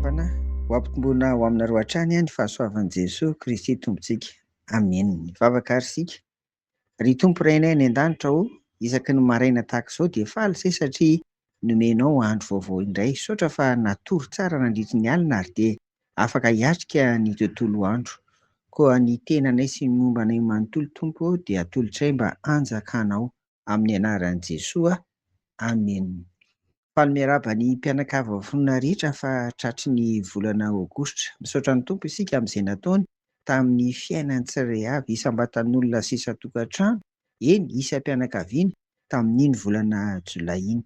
havana ho ampitomboina ho aminareo hatrany ny fahasoavan'i Jesosy Kristy Tompontsika. Amen. Vavaka ary sika. Ry Tompo Rainay ny an-danitra isaky ny maraina tahaka izao dia faly izay satria nomenao andro vaovao indray. Saotra fa natory tsara nandritra ny alina ary dia afaka hiatrika ny tontolo andro. Koa ny tenanay sy ny mombanay manontolo Tompo dia atolotray mba hanjakanao amin'ny anaran'i Jesosy. Amen. Faly miaraba ny mpianakavy fonina rehetra fa tratry ny volana aogositra. Misaotra ny Tompo isika amin'izay nataony tamin'ny fiainany tsirairay avy isam-batan'olona sy isan-tokantrano, eny isam-pianakaviana tamin'iny volana jolay iny.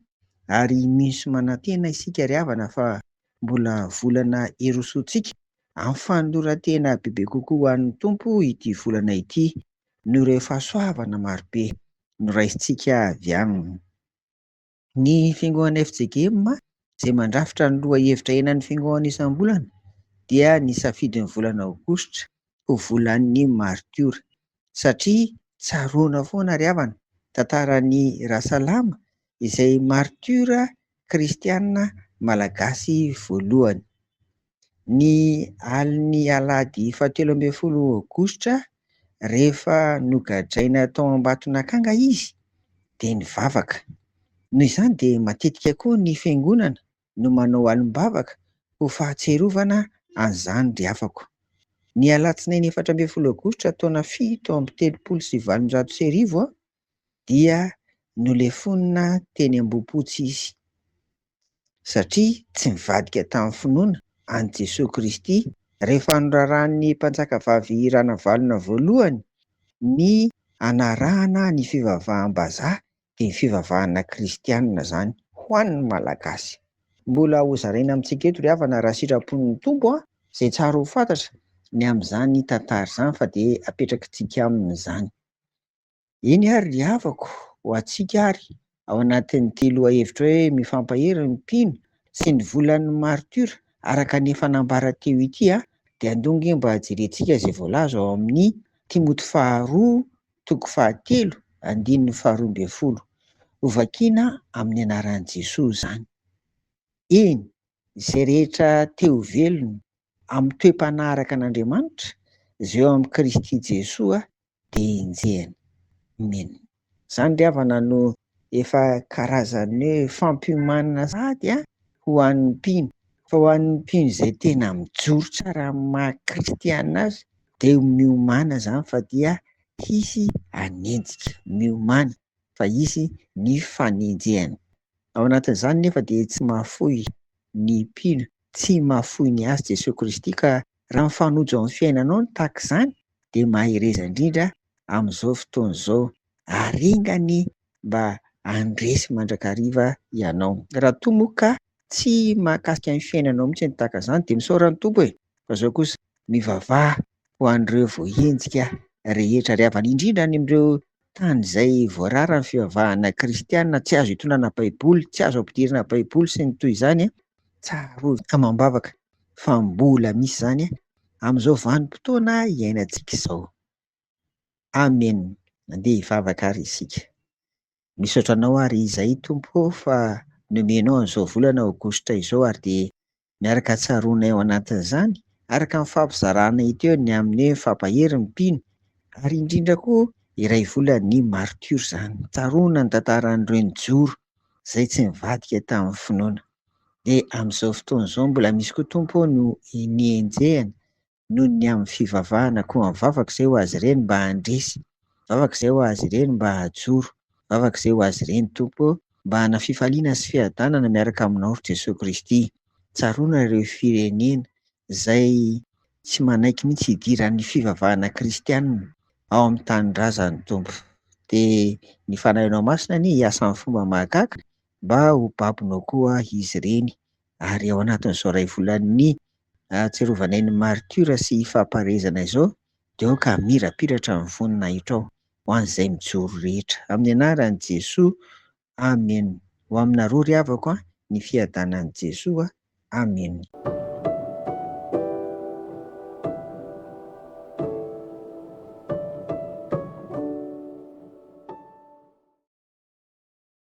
Ary misy manantena isika ry havana fa mbola volana erosoantsika amin'ny fanoloran-tena bebe kokoa ho an'ny Tompo ity volana ity, noho ireo fahasoavana marobe noraisintsika avy aminy. Ny fiangonana FJKM izay mandrafitra ny lohahevitra enan'ny fiangonana isam-bolana dia nisafidin'ny volana aogositra ho volan'ny martiora satria tsaroana foana ry havana tantaran'ny Rasalama izay martiora kristianina malagasy voalohany. Ny aliny alahady 17 aogositra rehefa nogadraina tao Ambatonakanga izy dia nivavaka. Noho izany dia matetika koa ny fiangonana no manao alim-bavaka ho fahatserovana an'izany ry havako. Ny alatsinainy 17 aogositra taona 730 dia nolefonina teny Ambohipotsy izy satria tsy nivadika tamin'ny finoana an'i Jesosy Kristy rehefa norarahan'ny mpanjakavavy Ranavalona voalohany ny anarahana ny fivavaham-bazaha dia ny fivavahana kristianina izany ho an'ny malagasy. Mbola ho zaraina amintsika eto ry havana raha sitrapon'ny Tompo izay tsara ho fantatra ny amin'izany tantara izany fa dia apetrakintsika amin'izany. Eny ary ry havako ho antsika ary ao anatin'ity lohahevitra hoe mifampahery ny mpino sy ny volan'ny martiora araka ny efa nambara teo ity dia andonga mba jerentsika izay voalaza ao amin'ny Timoty 2:7-12. Hovakiana amin'ny anaran'i Jesosy izany. Eny, izay rehetra teo velona amin'ny toe-panaraka an'Andriamanitra izay eo amin'ny Kristy Jesosy dia enjehana. Amen. Izany ry havana no efa karazany hoe fampiomanana sady ho an'ny mpino. Fa ho an'ny mpino izay tena mijoro tsara amin'ny maha-kristianina azy dia miomana izany fa dia hisy hanenjika miomana fa hisy ny fanenjehana. Ao anatin'izany nefa dia tsy mahafoy ny mpino, tsy mahafoy ny azy Jesosy Kristy ka raha mifanojo amin'ny fiainanao tahaka izany dia mahereza indrindra amin'izao fotoana izao. Aringany mba handresy mandrakariva ianao. Raha toa moa ka tsy mahakasika ny fiainanao mihitsy ny tahaka izany dia misaora ny Tompo fa izao kosa mivavaha ho an'ireo voahenjika rehetra ry havana, indrindra any amin'ireo tany izay voarara ny fivavahana kristianina, tsy azo itondrana baiboly, tsy azo ampidirina baiboly sy ny toy izany. Tsara amam-bavaka fa mbola misy izany amin'izao vanim-potoana iainantsika izao. Amen. Andeha hivavaka ary isika. Misaotra anao ary izay Tompo fa nomenao an'izao volana aogositra izao ary dia miaraka tsaroanay ao anatin'izany araka ny fampizarana iteo ny amin'ny fampahery ny mpino ary indrindra koa iray volan'ny martiora izany. Tsaroana ny tantaran'ireo nijoro izay tsy nivadika tamin'ny finoana. Dia amin'izao fotoana izao mbola misy koa Tompo no nienjehana noho ny amin'ny fivavahana koa mivavaka izay ho azy ireny mba handresy, vavaka izay ho azy ireny mba hajoro, vavaka izay ho azy ireny Tompo mba hana fifaliana sy fiadanana miaraka aminao Jesosy Kristy. Tsaroana ireo firenena izay tsy manaiky mihitsy hidiran'ny fivavahana kristianina ao amin'ny tanindrazan'ny Tompo. Dia ny fanahinao masina ny hiasa amin'ny fomba mahagaga mba ho babonao koa izy ireny ary ao anatin'izao iray volan'ny ahatserovana ny martiora sy famparezana izao dia ka mirapiratra amin'ny vonina hitrao ho an'izay mijoro rehetra amin'ny anaran'i Jesosy. Amen. Ho aminareo ry havako ny fiadanan'i Jesosy. Amen.